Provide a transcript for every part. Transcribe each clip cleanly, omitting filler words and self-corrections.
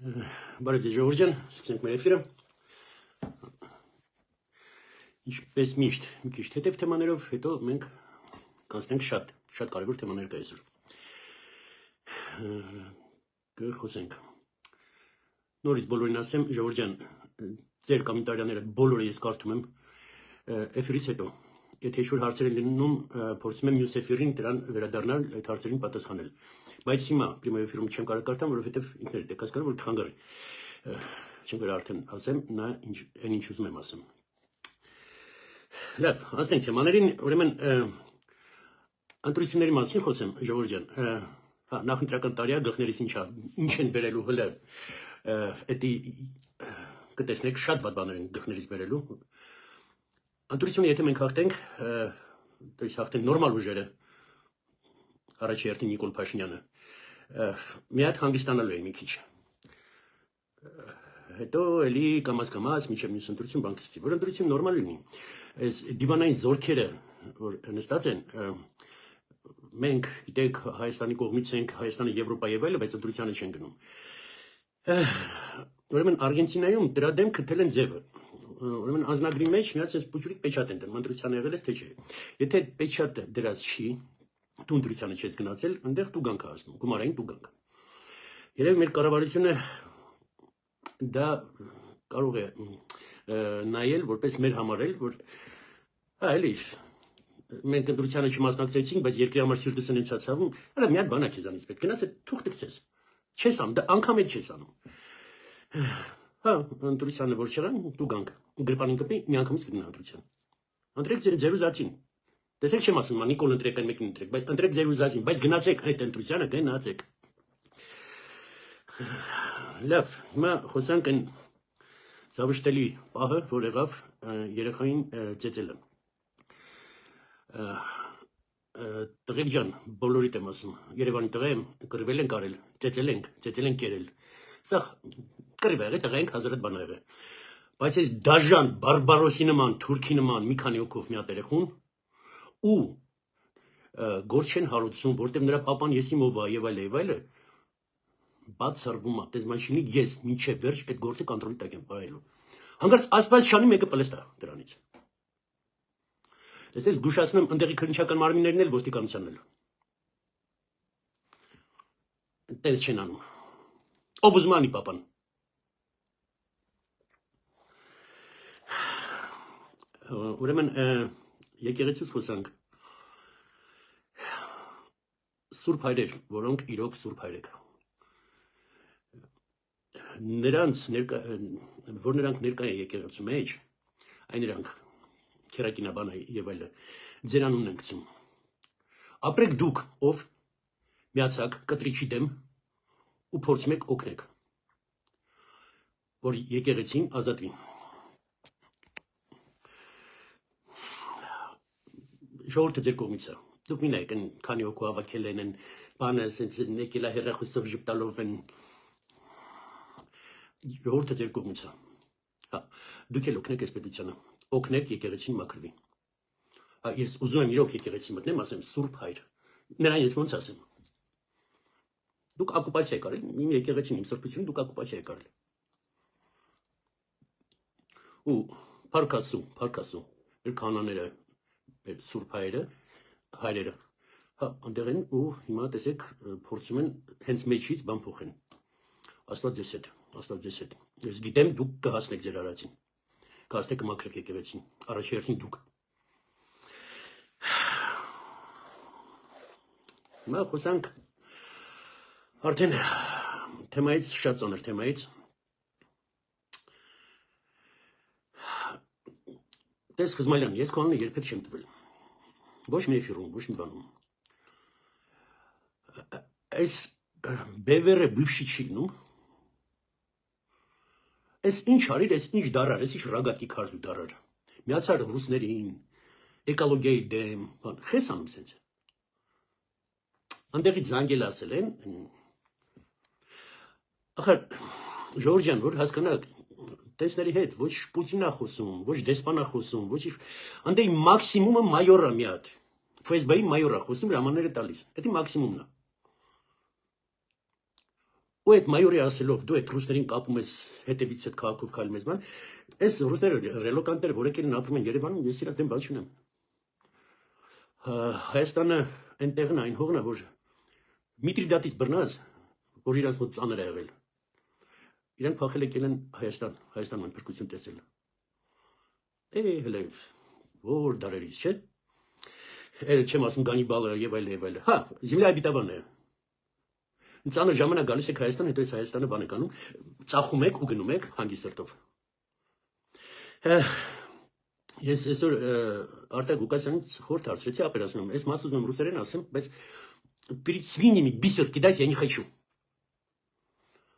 Բարև ձեզ ժողովուրդ ջան, սկսենք մեր էֆիրը։ Ինչպես միշտ, մի քիչ թեթև թեմաներով, հետո մենք կանցնենք շատ կարևոր թեմաներ կա այսօր։ Կխոսենք։ Նորից բոլորին ասեմ, ժողովուրդ ջան, ձեր կոմենտարիաները բոլորը ես կարդում եմ էֆիրից հետո։ Եթե ինչ-որ հարցեր են լինում, փորձում եմ մյուս էֆիրին դրան վերադառնալ, այդ հարցերին պատասխանել։ Բայց հիմա պրիմայ էֆիրում չեմ կարող կարդամ, որովհետև ինքներդ եք հասկանում, որ թխանգար է։ Չեմ կարող արդեն ասեմ, նա այն ինչ ուզում եմ ասեմ։ Լավ, անցնենք թեմաներին, ուրեմն ընտրությունների մասին խոսեմ, ժողովուրդ ջան։ Նախընտրական տարիա գլխներից ինչ են բերելու հլը, էդի կտեսնեք շատ վատ բաներ են գլխներից բերելու։ Ընտրությունը եթե մենք հաղթենք, то есть հաղթենք նորմալ ուժերը, առաջի հերթին Նիկոլ Փաշինյանը, մի հատ հանգստանալու են մի քիչ։ Հետո էլի կամաց-կամաց մինչև մյուս ընտրություն բան կսկսի, որ ընտրություն նորմալ լինի։ Այս դիվանային զորքերը, որ նստած են, մենք գիտեք Հայաստանի կողմից ենք, Հայաստանը Եվրոպա եւ այլը, բայց ընտրությանը չեն գնում։ Ուրեմն Արգենտինայում դրա դեմ քթել են ձևը։ Ուրեմն անձնագրի մեջ մի հատ փոքրիկ պեչատ են դնում, ընտրության եղել է թե չէ։ Եթե պեչատը դրած չի, դու ընտրությանը չես գնացել, այնտեղ դու գանք հասնում, գումարային դու գանք։ Երևի մեր կառավարությունը դա կարող է նայել, որպես մեր համար էլ, որ էլի մենք ընտրությանը չմասնակցեցինք, բայց երկրի համար սիրտս են ցածավում, հələ մի հատ բան է քեզանից պետք գնաս, այդ թուղթը գցես։ Չես անում, դա անգամ էլ չես անում։ Ընտրությանը որ չեղան, դու գանք։ Գրպանին կպի, մի անգամից կգնա ընտրության։ Ընտրեք ձեր ուզածին։ Տեսեք չեմ ասում, Նիկոլ ընտրեք, այն մեկին ընտրեք, բայց ընտրեք ձեր ուզածին, բայց գնացեք այդ ընտրությանը, գնացեք։ Լավ, հիմա խոսանք այն զավշտելի պահը, որ եղավ երեխային ծեծելը։ Տղեկ ջան, բոլորիդ եմ ասում, Երևանի տղա եմ, կռվել ենք արել, ծեծել ենք կերել։ Սա կռիվ եղել, տղա ենք հազարդ բան եղել։ Բայց այս դաժան, բարբարոսի նման, թուրքի նման մի քանի հոգով մի հատ երեխուն ու գործ չեն հարուցում, որտեղ նրա papan եսի մովա եւ այլը, բաց սրվում է, տեսմանշինի ես մինչև վերջ այդ գործը կոնտրոլի տակ եմ պահելու։ Հանկարծ ասված շանի մեկը պլեստա դրանից։ Տեսեք, զգուշացնում ընդեղի քրնչական մարմիններն էլ ոստիկանությանն էլ։ Տես չեն անում։ Ով ուզում անի papan։ Ուրեմն եկեղեցուց խոսանք։ Սուրբ հայրեր, որոնք իրոք սուրբ հայրեր։ Որ նրանք ներկա են եկեղեցու մեջ, այն նրանք քերակինաբան եւ այլը, ձեր անունն են գցում։ Ապրեք դուք, ով միացակ կտրիչի դեմ ու փորձում եք օգնեք, որ եկեղեցին ազատվի։ Ժողովուրդը ձեր կողմից է։ Դուք մի նայեք, քանի հոգու հավաքել են, բանը ասենց եկել է հեռախոսով ժպտալով են։ Ժողովուրդը ձեր կողմից է։ Դուք էլ օգնեք այս պետությանը, օգնեք եկեղեցին մաքրվի։ Ես ուզում եմ իրոք եկեղեցի մտնեմ, ասեմ սուրբ հայր։ Նրան ես ոնց ասեմ։ Դուք օկուպացիա եք արել, իմ եկեղեցին, իմ սրբությունին դուք օկուպացիա եք արել։ Ու փարքասու, մեր կանաները, մեր սուրբ հայրերը, այնտեղ են ու հիմա տեսեք փորձում են հենց մեջից բան փոխեն։ Աստված ձեզ հետ։ Ես գիտեմ դուք կհասնեք ձեր արածին։ Կհասնեք կմաքրեք եկեղեցին, առաջի հերթին դուք։ Հիմա խոսանք արդեն թեմայից, շատ ծանր թեմայից։ Տես Խզմալյան, ես քո անունը երբեք չեմ տվել։ Ոչ մի էֆիրում, ոչ մի բանում։ Այս բևերը բուվշի չի գնում։ Այս ինչ արիր, այս ինչ դարար, այս ինչ ռագատի քարդու դարար։ Միացար ռուսներին, էկոլոգիայի դեմ, բան, խես անում սենց։ Անդեղից զանգել ասել են, ախր ժողովուրդ ջան, որ հասկանաք, տեսների հետ ոչ Պուտինն է խոսում, ոչ դեսպանն է խոսում, ոչ անդեի մաքսիմումը մայորը մի հատ։ ՖՍԲ-ի մայորը խոսում հրամանները տալիս։ Դա մաքսիմումն է։ ու այդ մայորի ասելով դու այդ ռուսներին կապում ես հետևից այդ քաղաքով քայլում ես, այս ռուսները ռելոկանտները, որ եկել են ապրում են Երևանում, ես իրաց դեմ բան չունեմ։ Հայաստանը այնտեղն այն հողն է, որ Միտրիդատից բռնած, որ իրանց մոտ ծանր է եղել։ Իրանք փախել եկել են Հայաստանում փրկություն տեսել։ Հələ որ դարերից, չէ՞։ Էլ չեմ ասում Գանիբալը եւ այլ։ Հա, Զիմլիա Բիտավանն է։ Ծանր ժամանակ գալիս եք Հայաստան, հետո այս Հայաստանը բան եք անում, ծախում եք ու գնում եք հանգիստ սրտով։ Ես այսօր Արտակ Ղուկասյանից խորհուրդ հարցրեցի, ապերացնում, այս մաս ուզում եմ ռուսերեն ասեմ, բայց перед свиньями бисер кидать я не хочу։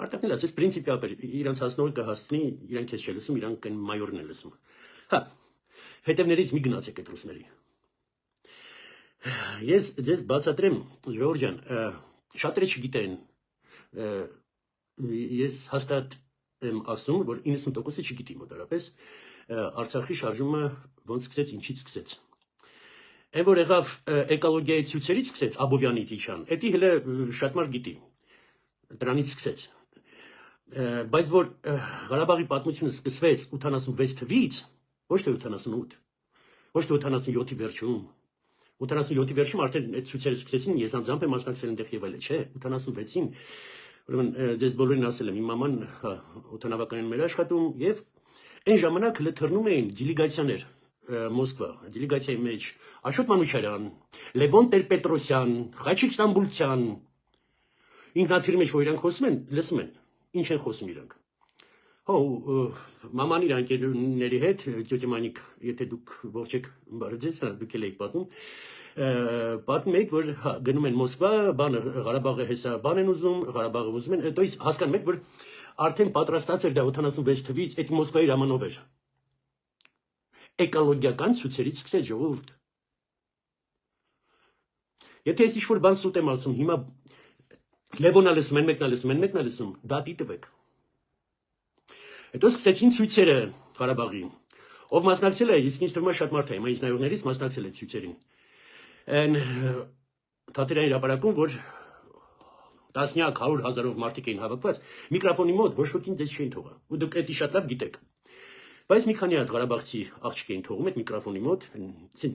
Արտակն էլ ասես պրինցիպի ապեր, իրանց հասնողը կհասցնի, իրանք քեզ չլսում, իրանք այն մայորն են լսում։ Հա, հետևներից մի գնացեք այդ ռուսների։ Ես ձեզ բացատրեմ, Ժողովուրդ ջան, շատերը չգիտեն, ես հաստատ եմ ասում, որ 90%-ը չգիտի մոտարապես Արցախի շարժումը ոնց սկսեց, ինչից սկսեց։ Այն որ եղավ էկոլոգիայի ցույցերից սկսեց, Աբովյանից իջան, դա հələ շատ մարդ գիտի, դրանից սկսեց։ Բայց որ Ղարաբաղի պատմությունը սկսվեց 86 թվականից, ոչ թե 78, ոչ թե 87-ի վերջում, 87-ի վերջում արդեն այդ ցույցերը սկսեցին, ես անձամբ եմ մասնակցել այնտեղ եւ այլն, չէ, 86-ին, ուրեմն ձեզ բոլորին ասել եմ, իմ մաման օդանավականին մեր աշխատում եւ այն ժամանակ հələ թռնում էին դիլեգացիաներ Մոսկվա, դիլեգացիայի մեջ Աշոտ Մանուչարյան, Լևոն Տեր-Պետրոսյան, Խաչիկ Ստամբուլցյան, ինքնաթիռի մեջ որ իրանք խոսում են, լսում են, ինչ են խոսում իրանք։ Հո մաման իր ընկերների հետ, տյոթի Մանիկ, եթե դուք ողջ եք, բարեձեզ, դուք էլ եք պատմում եք, որ գնում են Մոսկվա, բանը Ղարաբաղը հեսա բան են ուզում, Ղարաբաղը ուզում են, հետո հասկանում եք, որ արդեն պատրաստած էր դա 86 թվականից, այդ Մոսկվայի հրամանով էր։ Էկոլոգիական ցույցերից սկսեց ժողովուրդ։ Եթե ես ինչ-որ բան սուտ եմ ասում, հիմա Լևոնը լսում են, մեկն է լսում, դատի տվեք։ Հետո սկսեցին ցույցերը Ղարաբաղի։ Ով մասնակցել է, իսկ ինձ թվում է շատ մարդ է, հիմա ինձ նայողներից մասնակցել է ցույցերին։ Այն թատերային հրապարակում, որ տասնյակ 100,000-ով մարդիկ էին հավաքված, միկրոֆոնի մոտ ոչ ոքին ձեզ չէին թողա։ Ու դուք դա շատ լավ գիտեք։ Բայց մի քանի հատ Ղարաբաղցի աղջիկ էին թողում այդ միկրոֆոնի մոտ,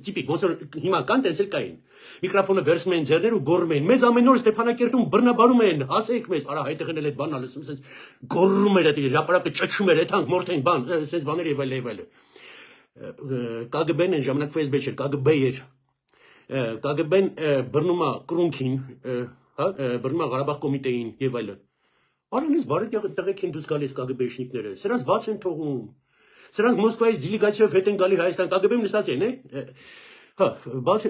տիպիկ ոնց որ հիմա կան տենց էլ կային։ Միկրոֆոնը վերցնում էին ձեռներ ու գոռում էին. «Մեզ ամեն օր Ստեփանակերտում բռնաբարում են, ասեք մեզ»։ Արա հայտեղեն էլ այդ բանն ալսում, ասես գոռում էր, այդ հրապարակը ճչում էր, եթանք մորթեն բան, ասես բաներ եւ այլ։ KGB-ն այն ժամանակ Facebook չէր, KGB էր։ KGB-ն բռնում է կրունքին, հա, բռնում է Ղարաբաղ կոմիտեին եւ այլն։ Արանից բարի տղեկ են դուս գալիս KGB-շնիկները, սրանց բաց են թողում։ Սրանք Մոսկվայից դիլեգացիով հետ են գալի Հայաստան, KGB-ում նստած են, հա, բաց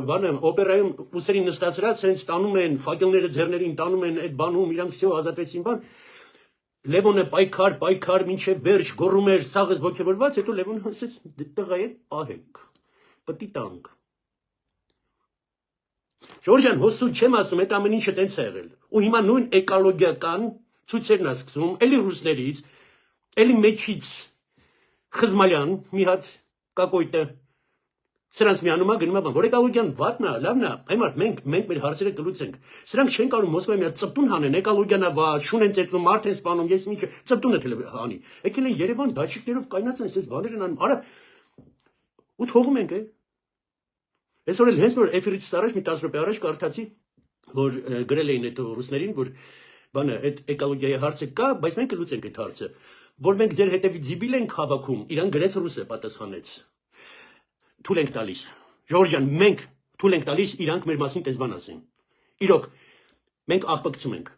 բանը օպերայում ուսերին նստածրած, սենց տանում են, ֆակելները ձեռներին տանում են այդ բանում, իրանք всё ազատվեցին բան։ Լևոնը պայքար, մինչև վերջ գոռում էր, սաղս ոգևորված, հետո Լևոնը ասեց տղա է պահեք, պտի տանք։ Ժորժ ջան, հոսու չեմ ասում, այդ ամեն ինչը տենց է եղել։ Ու հիմա նույն էկոլոգիական ցույցերն է սկսում, էլի ռուսներից, էլի մեջից Խզմալյան, մի հատ կակոյտը, սրանց միանում է գնում է բան, որ էկոլոգիան վատն է, լավն է, այմարդ մենք մեր հարցերը կլուծենք։ Սրանք չեն կարող Մոսկվայի մի հատ ծպտուն հանեն, էկոլոգիան է վատ, շուն են ծեծում, մարդ են սպանում, ես ինչ ծպտունը թել հանի։ Եկել են Երևան, դաչիկներով կայնած են, այսպես բաներ են անում, արա ու թողում ենք, Այսօր էլ հենց որ էֆիրից առաջ մի 10 րոպե առաջ կարդացի, որ գրել էին այդ ռուսներին, որ բանը այդ էկոլոգիայի հարցը կա, բայց մենք կլուծենք այդ հարցը, որ մենք ձեր հետևից զիբիլ ենք հավաքում, իրան գրեց ռուսը պատասխանեց։ Թույլ ենք տալիս։ Ժորժ ջան, մենք թույլ ենք տալիս իրանք մեր մասին տես բան ասեն։ Իրոք, մենք աղբակցում ենք։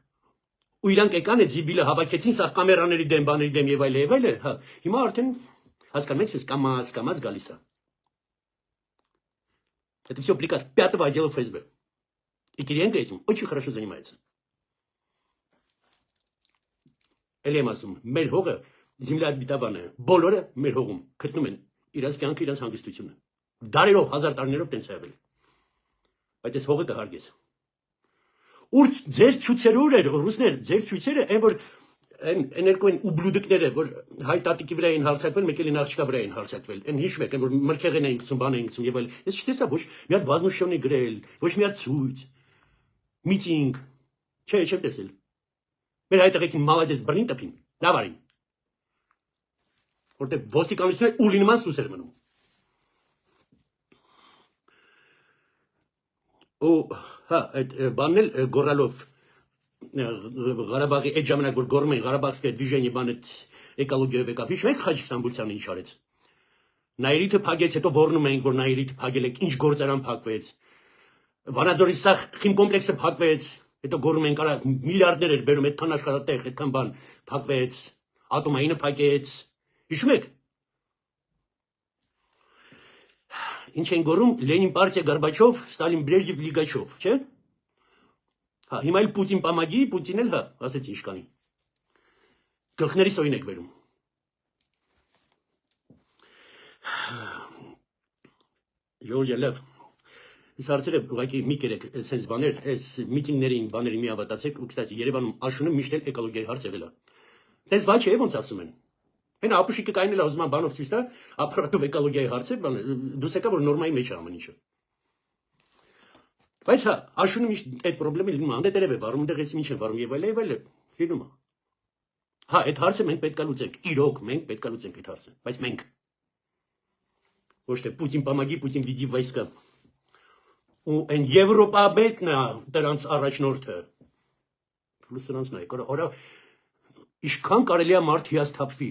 Ու իրանք եկան այդ զիբիլը հավաքեցին սաղ կամերաների դեմ, բաների դեմ եւ այլ, հա, հիմա արդեն հասկանում եք, կամած գալիս է։ Это все приказ 5-го отдела ФСБ. И Кириенко этим очень хорошо занимается. Элемасում, մեր հողը Զիմլիա Բիտավանն է, բոլորը մեր հողում գտնում են իրանց կյանքը, իրանց հանգստությունը։ Դարերով, հազար տարիներով տենց է եղել։ Բայց այս հողը կհարգես։ Ուր ձեր ցույցերը ուր էր, ռուսներ, ձեր ցույցերը, այն որ այն երկու են ուբլուդիկները, որ հայ տատիկի վրա էին հարձակվել, մեկ էլ են աղջկա վրա էին հարձակվել։ Այն հիշում եք, որ մրգեղեն էին գցում, բան էին գցում եւ այլ։ Ես չտեսա ոչ մի հատ վազնուշյոնի գրել, ոչ մի հատ ցույց, միտինգ։ Չէ, չեմ տեսել։ Մեր հայտեղեքին մալադես բռնին տպին, լավ արին։ Որտեղ ոստիկանությունը ուլի նման սուս էր մնում։ Ու հա, այդ բանն էլ գորալով Ղարաբաղի այդ ժամանակ որ գորում էին Ղարաբաղսկե դվիժենի բանը էկոլոգիայով եկավ։ Հիշում եք Խաչիկ Ստամբուլցյանը ինչ արեց։ Նայիրիթը փակեց, հետո ոռնում էին, որ Նայիրիթը փակել եք, ինչ գործարան փակվեց։ Վանաձորի սա խիմկոմպլեքսը փակվեց, հետո գոռում են կարա միլիարդներ էր բերում, այդքան աշխատատեղ, այդքան բան փակվեց, ատոմայինը փակեց։ Հիշում եք։ Ինչ են գոռում Լենին պարտիա Գորբաչով, Ստալին Բրեժնև Լիգաչով, չէ՞։ Հա, հիմա էլ Պուտին պամագի, Պուտին էլ հա, ասեցի ինչ կանի։ Գլխներիս օին եք վերում։ Ժորժ լավ։ Այս հարցերը ուղղակի մի կերեք sense բաներ, այս միտինգներին, բաների մի հավատացեք, ու կստացի Երևանում աշունը միշտ էլ էկոլոգիայի հարց եղել է։ Դες ոչ է ոնց ասում են։ Հենա ապուշիկը կայնել ուզում են բանով ցույց տա, ապրատով էկոլոգիայի հարց է, բան դուս եկա որ նորմայի մեջ է ամեն ինչը։ Բայց հա, աշունը միշտ այդ խնդրեմը լինում է, անդե դերև է վարում, դեռ էս ինչ է վարում եւ այլ լինում է։ Հա, այդ հարցը մենք պետք է լուծենք, իրոք մենք պետք է լուծենք այդ հարցը, բայց մենք ոչ թե Պուտին պամագի, Պուտին վիդի վայսկա։ Ու այն Եվրոպաբետն է դրանց առաջնորդը։ Պլյուս նրանց նայ, օրա ինչքան կարելի է մարդ հիասթափվի։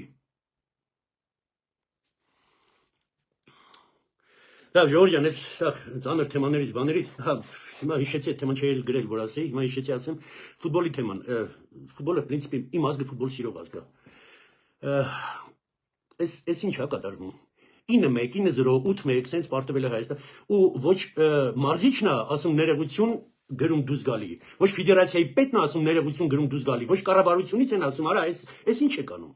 Լավ, Ժորժյան, այս սա ծանր թեմաներից, բաներից, հա, հիմա հիշեցի այդ թեման չէի գրել, որ ասեի, հիմա հիշեցի ասեմ, ֆուտբոլի թեման, ֆուտբոլը, պրինցիպի, իմ ազգը ֆուտբոլ սիրող ազգ է։ Այս ինչ է կատարվում։ 9-1, 9-0, 8-1, սենց պարտվել է Հայաստան, ու ոչ մարզիչն է ասում ներողություն գրում դուս գալի, ոչ ֆեդերացիայի պետն է ասում ներողություն գրում դուս գալի, ոչ կառավարությունից են ասում, արա, այս ինչ է կանում։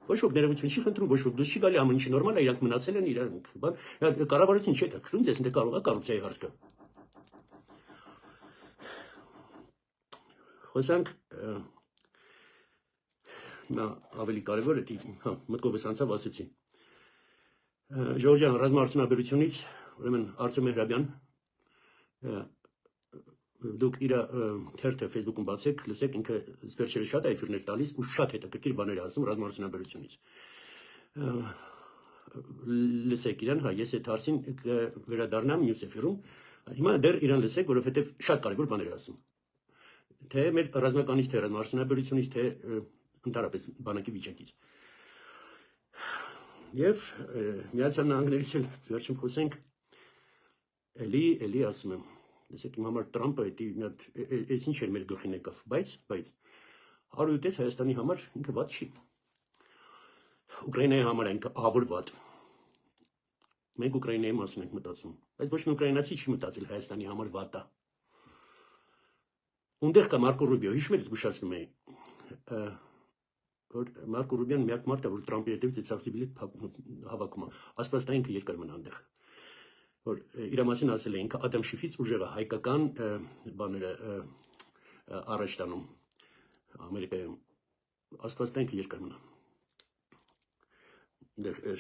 Ոչ ոք ներողություն չի խնդրում, ոչ ոք դուս չի գալի, ամեն ինչը նորմալ է, իրանք մնացել են, իրանք, բան, կառավարություն չի դա քրում, դες դե կարող է կոռուպցիայի հարց կա։ Խոսանք նա ավելի կարևոր է, հա, մտքովս անցավ ասեցի։ Ժորժյան, ռազմաարդյունաբերությունից, ուրեմն Արտյոմ Մեհրաբյան, դուք իր թերթը Facebook-ում բացեք, լսեք, ինքը վերջերս շատ էֆիրներ տալիս ու շատ հետաքրքիր բաներ ասում ռազմաարդյունաբերությունից։ Լսեք իրան, հա, ես այդ հարցին վերադառնամ մյուս էֆիրում, հիմա դեռ իրան լսեք, որովհետև շատ կարևոր բաներ ասում։ Թե մեր ռազմականից, թե ռազմաարդյունաբերությունից, թե ընդհանրապես բանակի վիճակից։ Եվ Միացյալ Նահանգներից էլ վերջում խոսենք, էլի ասում եմ, լսեք իմ համար Տրամպը այս ինչ էր մեր գլխին եկավ, բայց հարույտես Հայաստանի համար ինքը վատ չի։ Ուկրաինայի համար ինքը ավոր վատ։ Մենք Ուկրաինայի մասին ենք մտածում, բայց ոչ մի ուկրաինացի չի մտածել Հայաստանի համար վատ է։ Ունդեղ կա Մարկո Ռուբիո, հիշում եք զգուշացնում էի։ Մարկո Ռուբիան միակ մարդը, որ Տրամպի հետևից ցածի բիլետ հավաքում է, աստվածային ինքը երկար մնա այնտեղ։ Որ իր մասին ասել է ինքը Ադամ Շիֆից ուժեղը հայկական բաները առաջ տանում Ամերիկայում, աստվածային ինքը երկար մնա։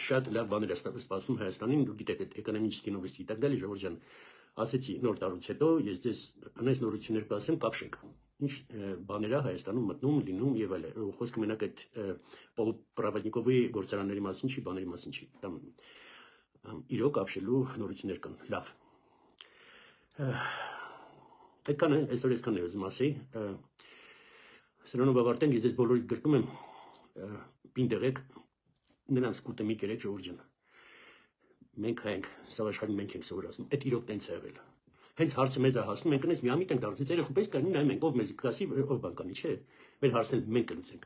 Շատ լավ բաներ է սպասում Հայաստանին, դուք գիտեք այդ էկոնոմիկի նովոստի так далее, Ժորժյան, ասեցի նոր տարուց հետո ես ձեզ անես նորություններ կասեմ, կապշեք։ Ինչ բաներ է Հայաստանում մտնում, լինում եւ այլ։ Խոսքը մենակ այդ Պոլպրավադնիկովի գործարանների մասին չի, բաների մասին չի։ Իրոք ապշելու նորություններ կան։ Լավ։ Այդքան է, այսօր այսքան է ուզում ասեի։ Սրանով ավարտենք, ես ձեզ բոլորիդ գրկում եմ պին դեղեք, նրանց կուտը մի կերեք Ժորժյան։ Մենք հայենք, սա աշխարհին մենք ենք սովորացնում, այդ իրոք տենց է եղել։ Հենց հարցը մեզ է հասնում, մենք այնպես միամիտ ենք դառնում, երեխու պես կային նայում ենք, ով մեզ կասի, ով բան կանի, չէ։ Մեր հարցն մենք կլուծենք։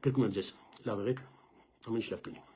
Գրկում եմ ձեզ, լավ եղեք, ամեն ինչ լավ կլինի։